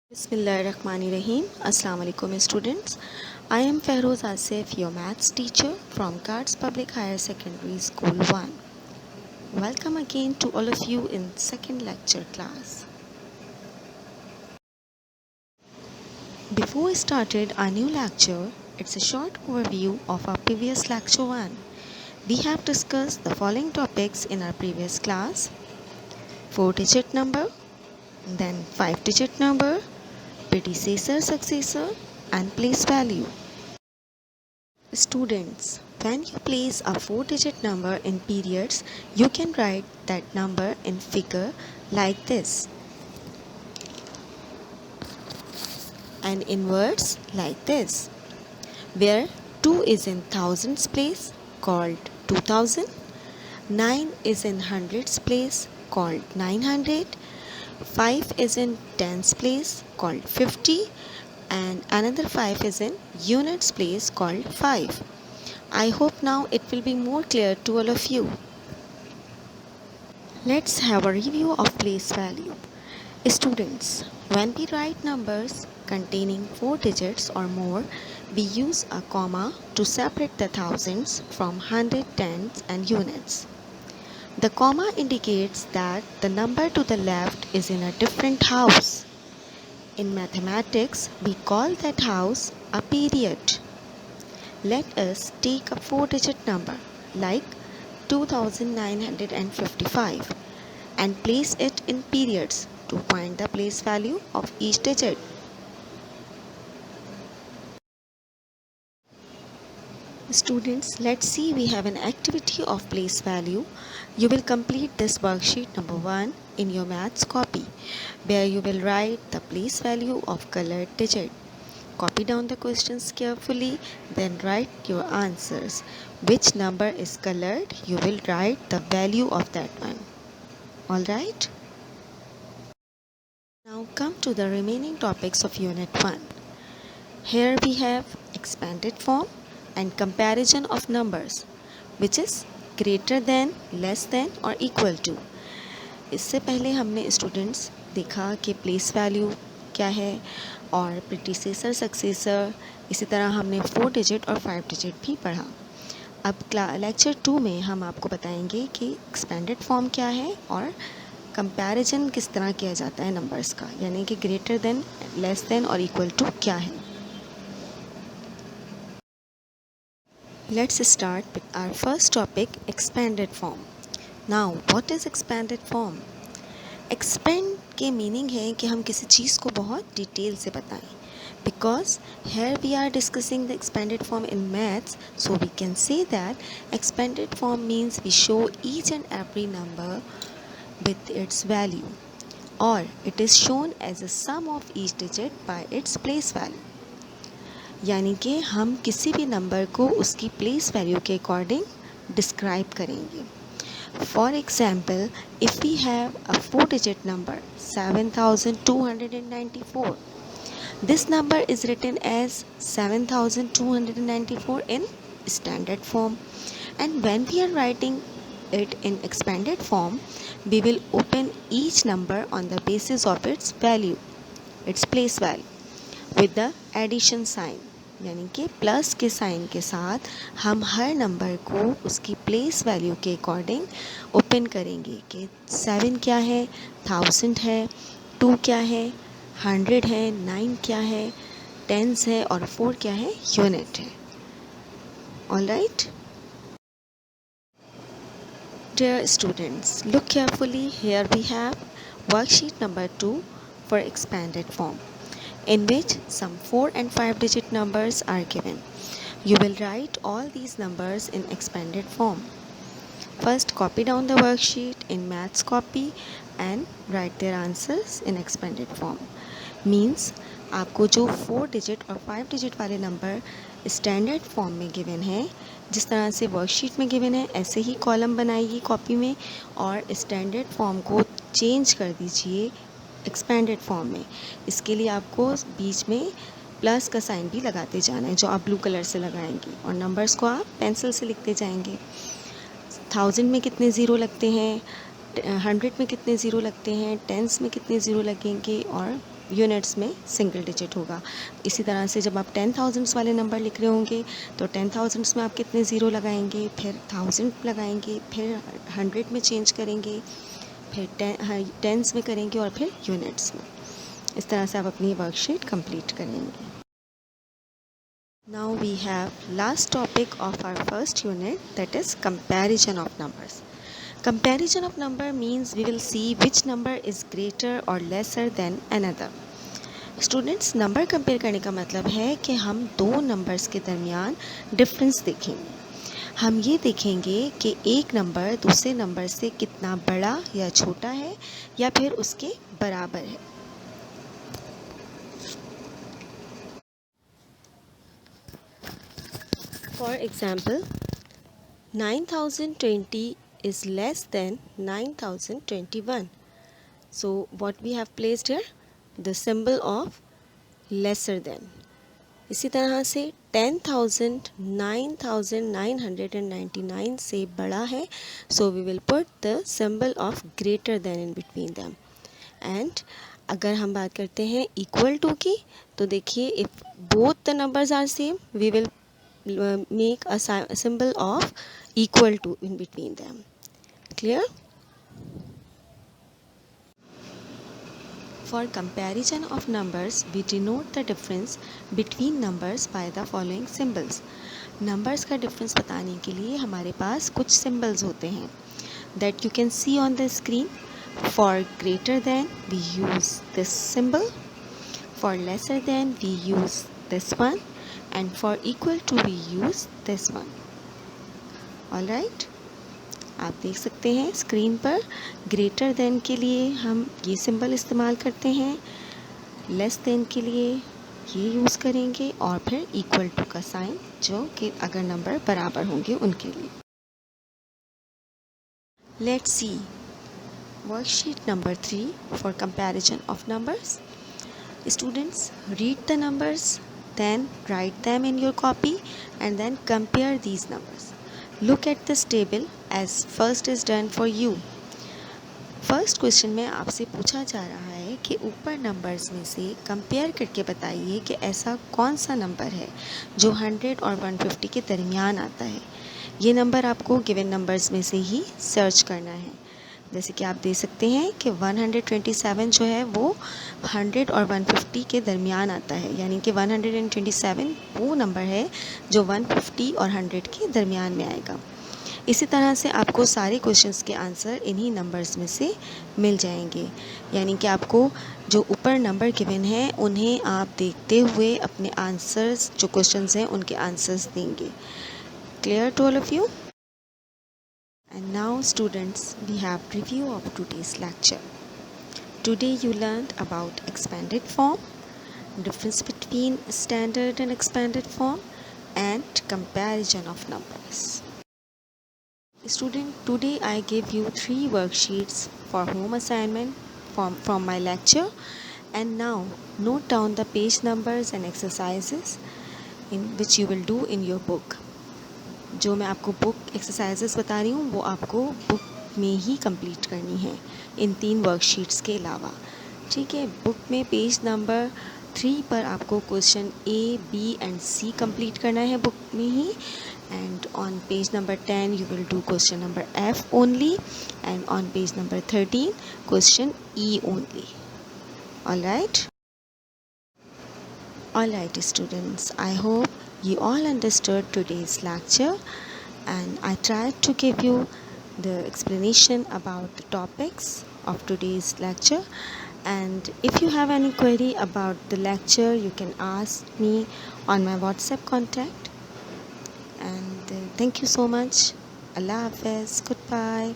Bismillahirrahmanirrahim. Assalamu alaikum students. I am Fehroz Asif, your maths teacher from Cards Public Higher Secondary School 1. Welcome again to all of you in second lecture class. Before we started our new lecture, it's a short overview of our previous lecture 1. We have discussed the following topics in our previous class: 4-digit number, then 5-digit number, predecessor, successor, and place value. Students, when you place a 4-digit number in periods, you can write that number in figure like this, and in words like this, where 2 is in thousands place called 2000, 9 is in hundreds place called 900, 5 is in tens place called 50, and another 5 is in units place called 5. I hope now it will be more clear to all of you. Let's have a review of place value. Students, when we write numbers containing 4 digits or more, we use a comma to separate the thousands from hundred, tens and units. The comma indicates that the number to the left is in a different house. In mathematics, we call that house a period. Let us take a 4-digit number like 2955 and place it in periods to find the place value of each digit. Students, let's see, we have an activity of place value. You will complete this worksheet number 1 in your maths copy, where you will write the place value of colored digit. Copy down the questions carefully, then write your answers. Which number is colored, you will write the value of that one. Alright? Now come to the remaining topics of Unit 1. Here we have expanded form and comparison of numbers, which is greater than, less than और equal to. इससे पहले हमने students देखा कि place value क्या है और predecessor, successor, इसी तरह हमने 4 डिजिट और 5 डिजिट भी पढ़ा. अब लेक्चर 2 में हम आपको बताएंगे कि एक्सपेंडेड फॉर्म क्या है और कंपैरिजन किस तरह किया जाता है नंबर्स का, यानी कि ग्रेटर देन, लेस देन और इक्वल टू क्या है. Let's start with our first topic, expanded form. Now, what is expanded form? Expand के मीनिंग है कि हम किसी चीज़ को बहुत डिटेल से बताएं. Because here we are discussing the expanded form in maths, so we can say that expanded form means we show each and every number with its value, or it is shown as a sum of each digit by its place value. यानी कि हम किसी भी number को उसकी place value के according describe करेंगे. For example, if we have a 4-digit number 7294, this number is written as 7294 in standard form, and when we are writing it in expanded form, we will open each number on the basis of its value, its place value, with the addition sign, यानी कि plus के sign के साथ हम हर number को उसकी place value के according open करेंगे कि 7 क्या है, 1000 है, 2 क्या है, 100 है, 9 क्या है, टेंस है और 4 क्या है, यूनिट है. Alright. Dear students, look carefully. Here we have worksheet number 2 for expanded form, in which some 4 and 5-digit numbers are given. You will write all these numbers in expanded form. First, copy down the worksheet in maths copy and write their answers in expanded form. Means आपको जो 4 digit और 5 digit वाले number standard form में given है, जिस तरह से worksheet में गिवन है, ऐसे ही कॉलम बनाइए कॉपी में और स्टैंडर्ड फॉर्म को चेंज कर दीजिए एक्सपेंडेड फॉर्म में. इसके लिए आपको बीच में प्लस का साइन भी लगाते जाना है, जो आप ब्लू कलर से लगाएंगे, और नंबर्स को आप पेंसिल से लिखते जाएंगे. 1000 में कितने ज़ीरो लगते हैं, 100 में कितने ज़ीरो लगते हैं, टेंस में कितने ज़ीरो लगेंगे और यूनिट्स में सिंगल डिजिट होगा। इसी तरह से जब आप 10,000s वाले नंबर लिख रहे होंगे तो 10,000s में आप कितने ज़ीरो लगाएंगे, फिर 1000 लगाएंगे, फिर 100 में चेंज करेंगे, फिर टेंस में करेंगे और फिर यूनिट्स में। इस तरह से आप अपनी वर्कशीट कंप्लीट करेंगे। Now we have last topic of our first unit, that is comparison of numbers. Comparison of number means we will see which number is greater or lesser than another. Students, number compare करने का मतलब है कि हम दो numbers के दरमियान difference देखेंगे। हम ये देखेंगे कि एक नंबर दूसरे नंबर से कितना बड़ा या छोटा है या फिर उसके बराबर है। For example, 9020 is less than 9021. So what we have placed here? The symbol of lesser than. इसी तरह से 10,000 9,999 से बड़ा है, so we will put the symbol of greater than in between them. And अगर हम बात करते हैं equal to की, तो देखिए if both the numbers are same, we will make a symbol of equal to in between them. Clear? For comparison of numbers, we denote the difference between numbers by the following symbols. Numbers का difference बताने के लिए हमारे पास कुछ symbols होते हैं that you can see on the screen. For greater than, we use this symbol. For lesser than, we use this one. And for equal to, we use this one. All right? आप देख सकते हैं screen पर greater than के लिए हम ये symbol इस्तेमाल करते हैं, लेस देन के लिए ये यूज़ करेंगे और फिर इक्वल टू का साइन जो कि अगर नंबर बराबर होंगे उनके लिए। Let's see worksheet number 3 for comparison of numbers. Students, read the numbers, then write them in your copy and then compare these numbers. Look at this table as first is done for you. First question में आपसे पूछा जा रहा है कि ऊपर numbers में से कंपेयर करके बताइए कि ऐसा कौन सा नंबर है जो 100 और 150 के दरमियान आता है। ये नंबर आपको गिवन नंबर्स में से ही सर्च करना है। जैसे कि आप देख सकते हैं कि 127 जो है वो 100 और 150 के दरमियान आता है, यानी कि 127 वो नंबर है जो 150 और 100 के दरमियान में आएगा। इसी तरह से आपको सारे क्वेश्चंस के आंसर इन्हीं नंबर्स में से मिल जाएंगे, यानी कि आपको जो ऊपर नंबर गिवन है उन्हें आप देखते हुए अपने आंसर्स जो क्वेश्चंस हैं उनके आंसर्स देंगे। Clear to all of you? And now students, we have review of today's lecture. Today you learned about expanded form, difference between standard and expanded form, and comparison of numbers. Student, today I give you 3 worksheets for home assignment from my lecture, and now note down the page numbers and exercises in which you will do in your book. जो मैं आपको book exercises बता रही हूँ वो आपको book में ही complete करनी है इन 3 वर्कशीट्स के अलावा। ठीक है, बुक में पेज नंबर 3 पर आपको question A, B and C complete करना है बुक में ही, and on page number 10 you will do question number F only, and on page number 13 question E only. All right students, I hope you all understood today's lecture, and I tried to give you the explanation about the topics of today's lecture. And if you have any query about the lecture, you can ask me on my WhatsApp contact. And thank you so much. Allah Hafiz. Goodbye.